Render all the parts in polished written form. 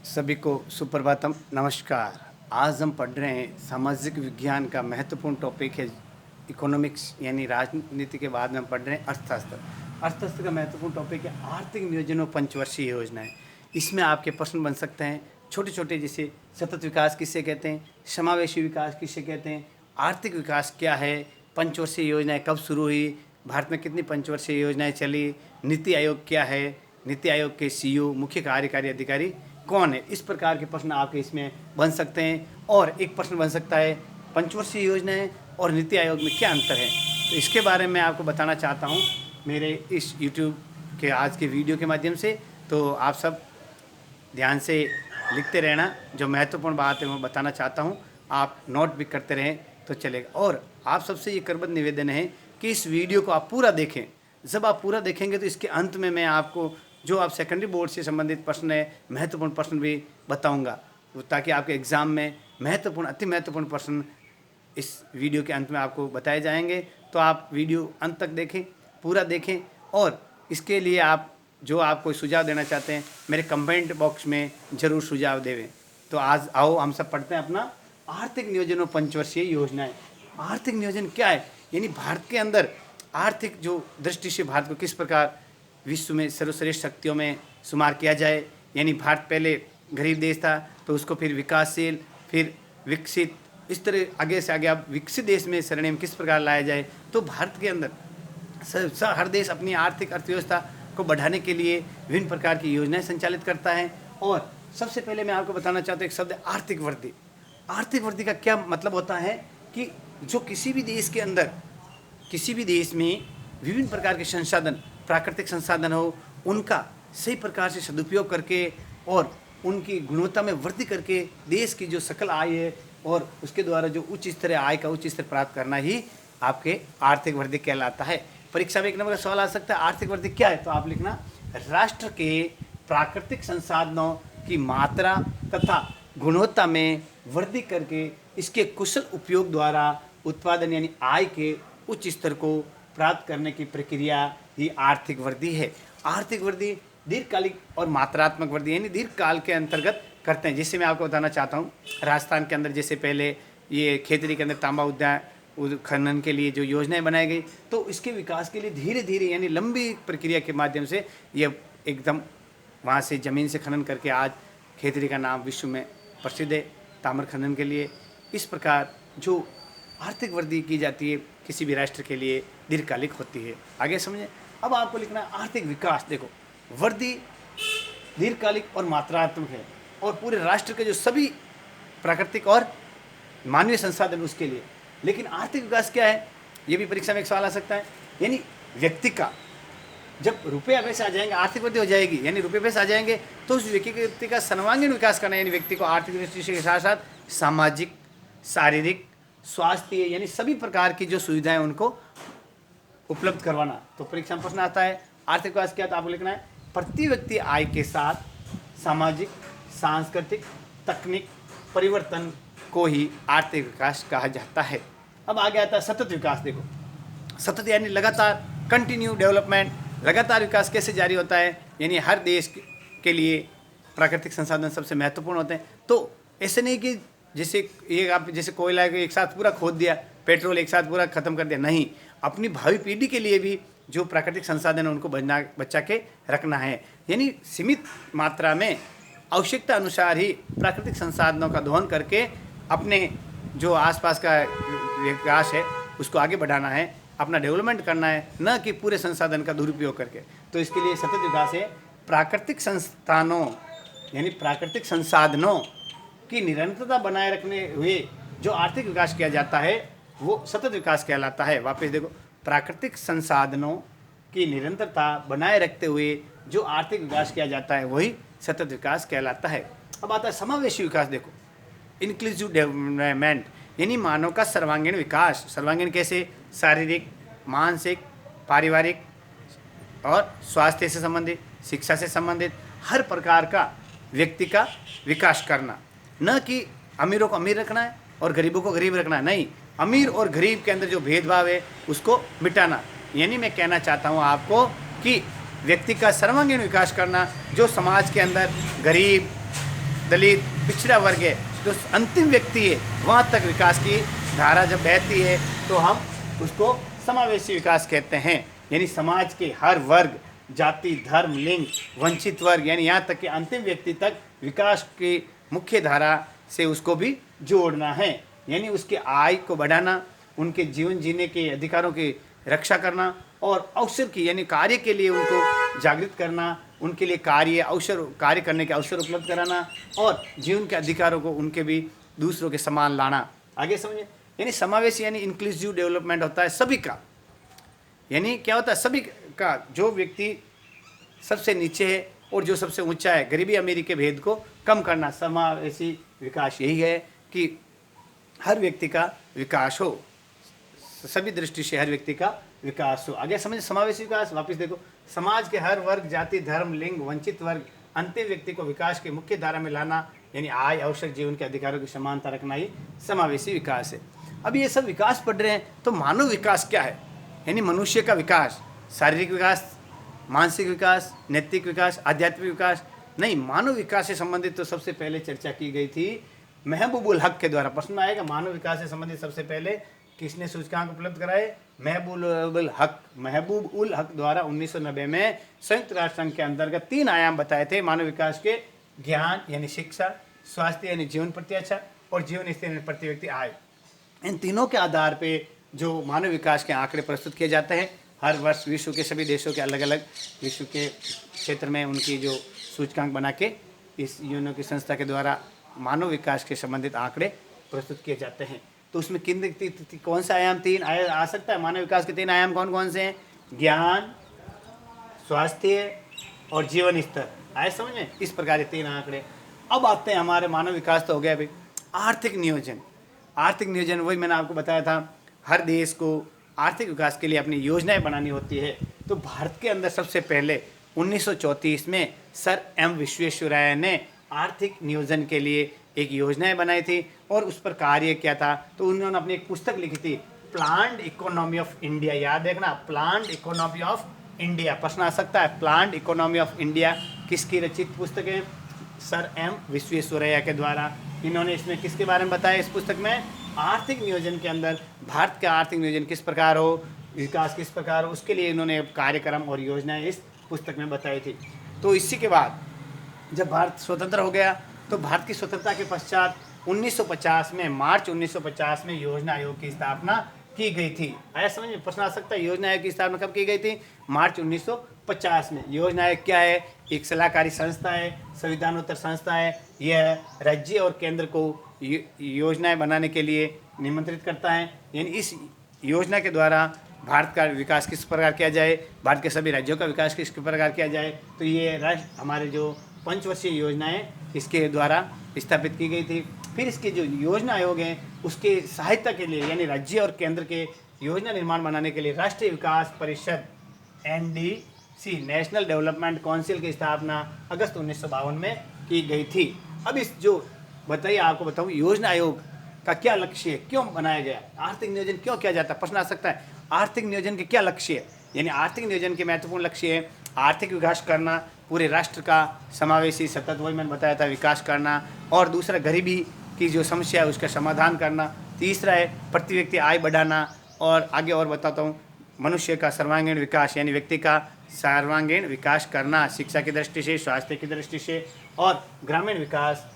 सभी को सुप्रभातम नमस्कार। आज हम पढ़ रहे हैं सामाजिक विज्ञान का महत्वपूर्ण टॉपिक है इकोनॉमिक्स, यानी राजनीति के बाद में हम पढ़ रहे हैं अर्थशास्त्र। अर्थशास्त्र का महत्वपूर्ण टॉपिक है आर्थिक नियोजन और पंचवर्षीय योजनाएं। इसमें आपके प्रश्न बन सकते हैं छोटे छोटे, जैसे सतत विकास किसे कहते हैं, समावेशी विकास किसे कहते हैं, आर्थिक विकास क्या है, पंचवर्षीय योजनाएं कब शुरू हुई, भारत में कितनी पंचवर्षीय योजनाएं चली, नीति आयोग क्या है, नीति आयोग के सीईओ मुख्य कार्यकारी अधिकारी कौन है। इस प्रकार के प्रश्न आपके इसमें बन सकते हैं। और एक प्रश्न बन सकता है पंचवर्षीय योजनाएं और नीति आयोग में क्या अंतर है, तो इसके बारे में आपको बताना चाहता हूं मेरे इस यूट्यूब के आज के वीडियो के माध्यम से। तो आप सब ध्यान से लिखते रहना, जो महत्वपूर्ण बात है वो बताना चाहता हूं, आप नोट भी करते रहें तो चलेगा। और आप सबसे ये करबद्ध निवेदन है कि इस वीडियो को आप पूरा देखें। जब आप पूरा देखेंगे तो इसके अंत में मैं आपको जो आप सेकेंडरी बोर्ड से संबंधित प्रश्न है, महत्वपूर्ण प्रश्न भी बताऊंगा, ताकि आपके एग्ज़ाम में महत्वपूर्ण अति महत्वपूर्ण प्रश्न इस वीडियो के अंत में आपको बताए जाएंगे। तो आप वीडियो अंत तक देखें, पूरा देखें। और इसके लिए आप जो आप कोई सुझाव देना चाहते हैं मेरे कमेंट बॉक्स में ज़रूर सुझाव देवें। तो आज आओ हम सब पढ़ते हैं अपना आर्थिक नियोजन और पंचवर्षीय योजनाएं। आर्थिक नियोजन क्या है, यानी भारत के अंदर आर्थिक जो दृष्टि से भारत को किस प्रकार विश्व में सर्वश्रेष्ठ शक्तियों में शुमार किया जाए। यानी भारत पहले गरीब देश था, तो उसको फिर विकासशील, फिर विकसित, इस तरह आगे से आगे अब विकसित देश में श्रेणी में किस प्रकार लाया जाए। तो भारत के अंदर हर देश अपनी आर्थिक अर्थव्यवस्था को बढ़ाने के लिए विभिन्न प्रकार की योजनाएं संचालित करता है। और सबसे पहले मैं आपको बताना चाहता हूँ एक शब्द, आर्थिक वृद्धि। आर्थिक वृद्धि का क्या मतलब होता है कि जो किसी भी देश के अंदर, किसी भी देश में विभिन्न प्रकार के संसाधन, प्राकृतिक संसाधन हो, उनका सही प्रकार से सदुपयोग करके और उनकी गुणवत्ता में वृद्धि करके देश की जो सकल आय है और उसके द्वारा जो उच्च स्तर आय का उच्च स्तर प्राप्त करना ही आपके आर्थिक वृद्धि कहलाता है। परीक्षा में एक नंबर का सवाल आ सकता है, आर्थिक वृद्धि क्या है, तो आप लिखना राष्ट्र के प्राकृतिक संसाधनों की मात्रा तथा गुणवत्ता में वृद्धि करके इसके कुशल उपयोग द्वारा उत्पादन यानी आय के उच्च स्तर को प्राप्त करने की प्रक्रिया ही आर्थिक वृद्धि है। आर्थिक वृद्धि दीर्घकालिक और मात्रात्मक वृद्धि यानी दीर्घकाल के अंतर्गत करते हैं। जिससे मैं आपको बताना चाहता हूँ, राजस्थान के अंदर जैसे पहले ये खेतरी के अंदर तांबा उद्यान खनन के लिए जो योजनाएं बनाई गई, तो इसके विकास के लिए धीरे धीरे यानी लंबी प्रक्रिया के माध्यम से ये एकदम वहाँ से ज़मीन से खनन करके आज खेतरी का नाम विश्व में प्रसिद्ध है ताम्र खनन के लिए। इस प्रकार जो आर्थिक वृद्धि की जाती है किसी भी राष्ट्र के लिए दीर्घकालिक होती है। आगे समझें। अब आपको लिखना है आर्थिक विकास। देखो, वृद्धि दीर्घकालिक और मात्रात्मक है और पूरे राष्ट्र के जो सभी प्राकृतिक और मानवीय संसाधन उसके लिए। लेकिन आर्थिक विकास क्या है, ये भी परीक्षा में एक सवाल आ सकता है। यानी व्यक्ति का जब रुपये पैसे आ जाएंगे आर्थिक वृद्धि हो जाएगी, यानी रुपये पैसे आ जाएंगे तो उस व्यक्ति का सर्वांगीण विकास करना, यानी व्यक्ति को आर्थिक दृष्टि के साथ साथ सामाजिक, शारीरिक, स्वास्थ्य यानी सभी प्रकार की जो सुविधाएं उनको उपलब्ध करवाना। तो परीक्षा में प्रश्न आता है आर्थिक विकास क्या, तो आपको लिखना है प्रति व्यक्ति आय के साथ सामाजिक, सांस्कृतिक, तकनीक परिवर्तन को ही आर्थिक विकास कहा जाता है। अब आगे आता है सतत विकास। देखो, सतत यानी लगातार, कंटिन्यू डेवलपमेंट। लगातार विकास कैसे जारी होता है, यानी हर देश के लिए प्राकृतिक संसाधन सबसे महत्वपूर्ण होते हैं। तो ऐसे नहीं कि जैसे ये आप जैसे कोयला को एक साथ पूरा खोद दिया, पेट्रोल एक साथ पूरा खत्म कर दिया, नहीं, अपनी भावी पीढ़ी के लिए भी जो प्राकृतिक संसाधन है उनको बचा के रखना है। यानी सीमित मात्रा में आवश्यकता अनुसार ही प्राकृतिक संसाधनों का दोहन करके अपने जो आसपास का विकास है उसको आगे बढ़ाना है, अपना डेवलपमेंट करना है, न कि पूरे संसाधन का दुरुपयोग करके। तो इसके लिए सतत विकास है प्राकृतिक संस्थानों यानी प्राकृतिक संसाधनों की निरंतरता बनाए रखने हुए जो आर्थिक विकास किया जाता है वो सतत विकास कहलाता है। वापस देखो, प्राकृतिक संसाधनों की निरंतरता बनाए रखते हुए जो आर्थिक विकास किया जाता है वही सतत विकास कहलाता है। अब आता है समावेशी विकास। देखो, इंक्लूसिव डेवलपमेंट यानी मानव का सर्वांगीण विकास। सर्वांगीण कैसे, शारीरिक, मानसिक, पारिवारिक और स्वास्थ्य से संबंधित, शिक्षा से संबंधित हर प्रकार का व्यक्ति का विकास करना। न कि अमीरों को अमीर रखना है और गरीबों को गरीब रखना है, नहीं, अमीर और गरीब के अंदर जो भेदभाव है उसको मिटाना। यानी मैं कहना चाहता हूँ आपको कि व्यक्ति का सर्वांगीण विकास करना, जो समाज के अंदर गरीब, दलित, पिछड़ा वर्ग है, जो अंतिम व्यक्ति है, वहाँ तक विकास की धारा जब बहती है तो हम उसको समावेशी विकास कहते हैं। यानी समाज के हर वर्ग, जाति, धर्म, लिंग, वंचित वर्ग, यानी यहाँ तक कि अंतिम व्यक्ति तक विकास की मुख्य धारा से उसको भी जोड़ना है। यानी उसके आय को बढ़ाना, उनके जीवन जीने के अधिकारों की रक्षा करना और अवसर की यानी कार्य के लिए उनको जागृत करना, उनके लिए कार्य करने के अवसर उपलब्ध कराना और जीवन के अधिकारों को उनके भी दूसरों के समान लाना। आगे समझिए, यानी समावेशी यानी इंक्लूसिव डेवलपमेंट होता है सभी का। यानी क्या होता है, सभी का, जो व्यक्ति सबसे नीचे है और जो सबसे ऊंचा है, गरीबी अमीरी के भेद को कम करना। समावेशी विकास यही है कि हर व्यक्ति का विकास हो, सभी दृष्टि से हर व्यक्ति का विकास हो। आगे समझ, समावेशी विकास वापस देखो, समाज के हर वर्ग, जाति, धर्म, लिंग, वंचित वर्ग, अंतिम व्यक्ति को विकास की मुख्य धारा में लाना, यानी आय, अवसर, जीवन के अधिकारों की समानता रखना ही समावेशी विकास है। अब ये सब विकास पढ़ रहे हैं तो मानव विकास क्या है, यानी मनुष्य का विकास, शारीरिक विकास, मानसिक विकास, नैतिक विकास, आध्यात्मिक विकास नहीं, मानव विकास से संबंधित तो सबसे पहले चर्चा की गई थी महबूब उल हक के द्वारा। प्रश्न आएगा, मानव विकास से संबंधित सबसे पहले किसने सूचकांक उपलब्ध कराए? महबूब उल हक द्वारा 1990 में संयुक्त राष्ट्र संघ के अंतर्गत 3 आयाम बताए थे मानव विकास के: ज्ञान यानी शिक्षा, स्वास्थ्य यानी जीवन प्रति अच्छा और जीवन स्तर यानी प्रति व्यक्ति आय। इन तीनों के आधार पे जो मानव विकास के आंकड़े प्रस्तुत किए जाते हैं हर वर्ष, विश्व के सभी देशों के अलग अलग विश्व के क्षेत्र में उनकी जो सूचकांक बना के इस यूएनओ की संस्था के द्वारा मानव विकास के संबंधित आंकड़े प्रस्तुत किए जाते हैं। तो उसमें कौन सा आयाम 3 आ सकता है? मानव विकास के 3 आयाम कौन कौन से हैं? ज्ञान, स्वास्थ्य और जीवन स्तर। आए समझ में? इस प्रकार के 3 आंकड़े। अब आते हैं हमारे मानव विकास तो हो गया भाई, आर्थिक नियोजन। आर्थिक नियोजन वही मैंने आपको बताया था, हर देश को आर्थिक विकास के लिए अपनी योजनाएं बनानी होती है। तो भारत के अंदर सबसे पहले 1934 में सर एम विश्वेश्वरैया ने आर्थिक नियोजन के लिए एक योजनाएं बनाई थी और उस पर कार्य किया था। तो उन्होंने अपनी एक पुस्तक लिखी थी, प्लान्ड इकोनॉमी ऑफ इंडिया। याद देखना, प्लान्ड इकोनॉमी ऑफ इंडिया। प्रश्न आ सकता है, प्लान्ड इकोनॉमी ऑफ इंडिया किसकी रचित पुस्तक है? सर एम विश्वेश्वरैया के द्वारा। इन्होंने इसमें किसके बारे में बताया? इस पुस्तक में आर्थिक नियोजन के अंदर भारत का आर्थिक नियोजन किस प्रकार हो, विकास किस प्रकार हो, उसके लिए इन्होंने कार्यक्रम और योजनाएं इस पुस्तक में बताई थी। तो इसी के बाद जब भारत स्वतंत्र हो गया तो भारत की स्वतंत्रता के पश्चात 1950 में, मार्च 1950 में योजना आयोग की स्थापना की गई थी। आया समझ में? प्रश्न आ सकता है, योजना आयोग की स्थापना कब की गई थी? मार्च 1950 में। योजना आयोग क्या है? एक सलाहकारी संस्था है, संविधानोत्तर संस्था है। यह राज्य और केंद्र को योजनाएं बनाने के लिए निमंत्रित करता है। यानी इस योजना के द्वारा भारत का विकास किस प्रकार किया जाए, भारत के सभी राज्यों का विकास किस प्रकार किया जाए। तो ये राष्ट्र हमारे जो पंचवर्षीय योजनाएं इसके द्वारा स्थापित की गई थी। फिर इसके जो योजना आयोग हैं उसके सहायता के लिए, यानी राज्य और केंद्र के योजना निर्माण बनाने के लिए राष्ट्रीय विकास परिषद NDC, नेशनल डेवलपमेंट काउंसिल की स्थापना अगस्त 1952 में की गई थी। अब इस जो बताइए, आपको बताऊं योजना आयोग का क्या लक्ष्य है, क्यों बनाया गया, आर्थिक नियोजन क्यों किया जाता है? प्रश्न आ सकता है, आर्थिक नियोजन के क्या लक्ष्य है? यानी आर्थिक नियोजन के महत्वपूर्ण लक्ष्य है आर्थिक विकास करना, पूरे राष्ट्र का समावेशी सतत, वही मैंने बताया था, विकास करना। और दूसरा, गरीबी की जो समस्या है उसका समाधान करना। तीसरा है प्रति व्यक्ति आय बढ़ाना। और आगे और बताता हूँ, मनुष्य का सर्वांगीण विकास, यानी व्यक्ति का सर्वांगीण विकास करना, शिक्षा की दृष्टि से, स्वास्थ्य की दृष्टि से, और ग्रामीण विकास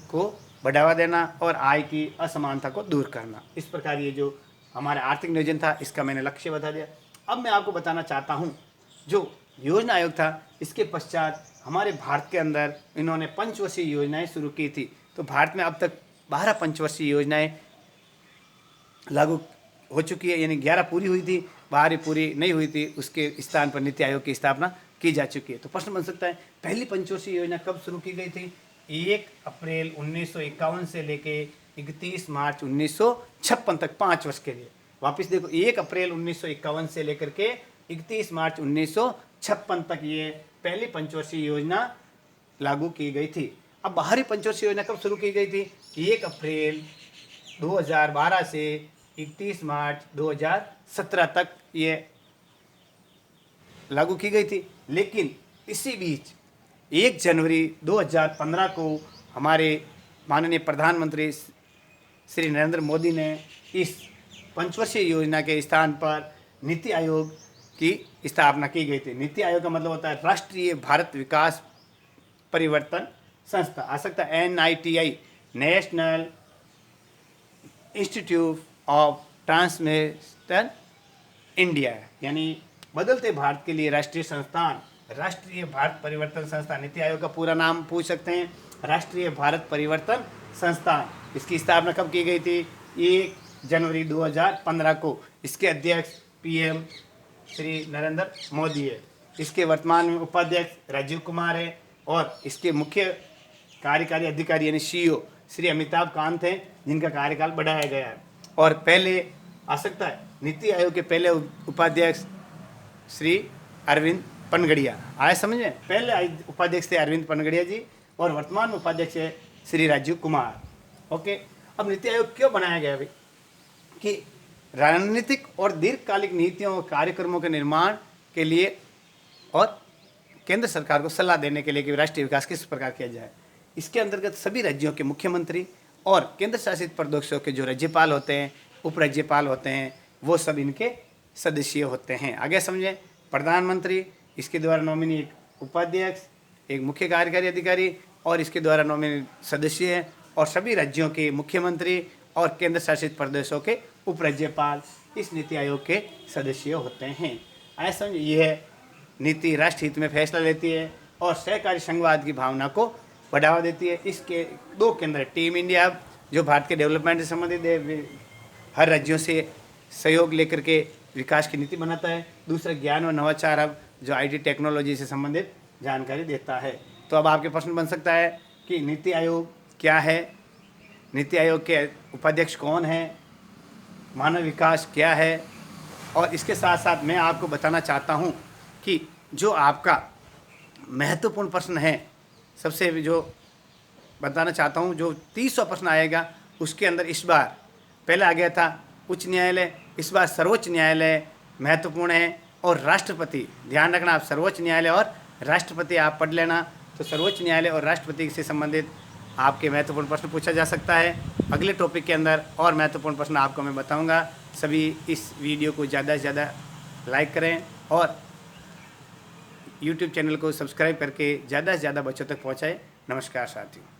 को बढ़ावा देना और आय की असमानता को दूर करना। इस प्रकार ये जो हमारा आर्थिक नियोजन था इसका मैंने लक्ष्य बता दिया। अब मैं आपको बताना चाहता हूँ, जो योजना आयोग था इसके पश्चात हमारे भारत के अंदर इन्होंने पंचवर्षीय योजनाएं शुरू की थी। तो भारत में अब तक 12 पंचवर्षीय योजनाएं लागू हो चुकी है, यानी 11 पूरी हुई थी, 12 पूरी नहीं हुई थी, उसके स्थान पर नीति आयोग की स्थापना की जा चुकी है। तो प्रश्न बन सकता है, पहली पंचवर्षीय योजना कब शुरू की गई थी? 1 अप्रैल 1951 से लेके 31 मार्च 1956 तक, 5 वर्ष के लिए। वापस देखो, 1 अप्रैल 1951 से लेकर के 31 मार्च 1956 तक ये पहली पंचवर्षीय योजना लागू की गई थी। अब बाहरी पंचवर्षीय योजना कब शुरू की गई थी? 1 अप्रैल 2012 से 31 मार्च 2017 तक ये लागू की गई थी। लेकिन इसी बीच 1 जनवरी 2015 को हमारे माननीय प्रधानमंत्री श्री नरेंद्र मोदी ने इस पंचवर्षीय योजना के स्थान पर नीति आयोग की स्थापना की गई थी। नीति आयोग का मतलब होता है राष्ट्रीय भारत विकास परिवर्तन संस्था, आ सकता है NITI, national institute of transformation India, यानी बदलते भारत के लिए राष्ट्रीय संस्थान, राष्ट्रीय भारत परिवर्तन संस्थान। नीति आयोग का पूरा नाम पूछ सकते हैं, राष्ट्रीय भारत परिवर्तन संस्थान। इसकी स्थापना कब की गई थी? 1 जनवरी 2015 को। इसके अध्यक्ष PM श्री नरेंद्र मोदी है। इसके वर्तमान में उपाध्यक्ष राजीव कुमार है और इसके मुख्य कार्यकारी अधिकारी यानी CEO श्री अमिताभ कांत हैं, जिनका कार्यकाल बढ़ाया गया है। और पहले आ सकता है नीति आयोग के पहले उपाध्यक्ष श्री अरविंद पनगड़िया, आए समझ में? पहले उपाध्यक्ष थे अरविंद पनगड़िया जी और वर्तमान में उपाध्यक्ष है श्री राजीव कुमार। ओके, अब नीति आयोग क्यों बनाया गया भाई? कि रणनीतिक और दीर्घकालिक नीतियों और कार्यक्रमों के निर्माण के लिए और केंद्र सरकार को सलाह देने के लिए कि राष्ट्रीय विकास किस प्रकार किया जाए। इसके अंतर्गत सभी राज्यों के मुख्यमंत्री और केंद्र शासित प्रदेशों के जो राज्यपाल होते हैं, उपराज्यपाल होते हैं, वो सब इनके सदस्य होते हैं। आगे समझें, प्रधानमंत्री, इसके द्वारा नॉमिनी एक उपाध्यक्ष, एक मुख्य कार्यकारी अधिकारी और इसके द्वारा नॉमिनी सदस्य हैं, और सभी राज्यों के मुख्यमंत्री और केंद्र शासित प्रदेशों के उपराज्यपाल इस नीति आयोग के सदस्य होते हैं। ऐसा समझिए, यह नीति राष्ट्र हित में फैसला लेती है और सहकारी संघवाद की भावना को बढ़ावा देती है। इसके 2 केंद्र, टीम इंडिया जो भारत के डेवलपमेंट से संबंधित है, हर राज्यों से सहयोग लेकर के विकास की नीति बनाता है। दूसरा ज्ञान और नवाचार हब जो IT टेक्नोलॉजी से संबंधित जानकारी देता है। तो अब आपके प्रश्न बन सकता है कि नीति आयोग क्या है, नीति आयोग के उपाध्यक्ष कौन है, मानव विकास क्या है, और इसके साथ साथ मैं आपको बताना चाहता हूँ कि जो आपका महत्वपूर्ण प्रश्न है, सबसे जो बताना चाहता हूँ, जो 300 प्रश्न आएगा उसके अंदर इस बार पहले आ गया था उच्च न्यायालय, इस बार सर्वोच्च न्यायालय महत्वपूर्ण है, और राष्ट्रपति। ध्यान रखना, आप सर्वोच्च न्यायालय और राष्ट्रपति आप पढ़ लेना। तो सर्वोच्च न्यायालय और राष्ट्रपति से संबंधित आपके महत्वपूर्ण प्रश्न पूछा जा सकता है अगले टॉपिक के अंदर, और महत्वपूर्ण प्रश्न आपको मैं बताऊंगा। सभी इस वीडियो को ज़्यादा से ज़्यादा लाइक करें और YouTube चैनल को सब्सक्राइब करके ज़्यादा से ज़्यादा बच्चों तक पहुँचाएं। नमस्कार साथियों।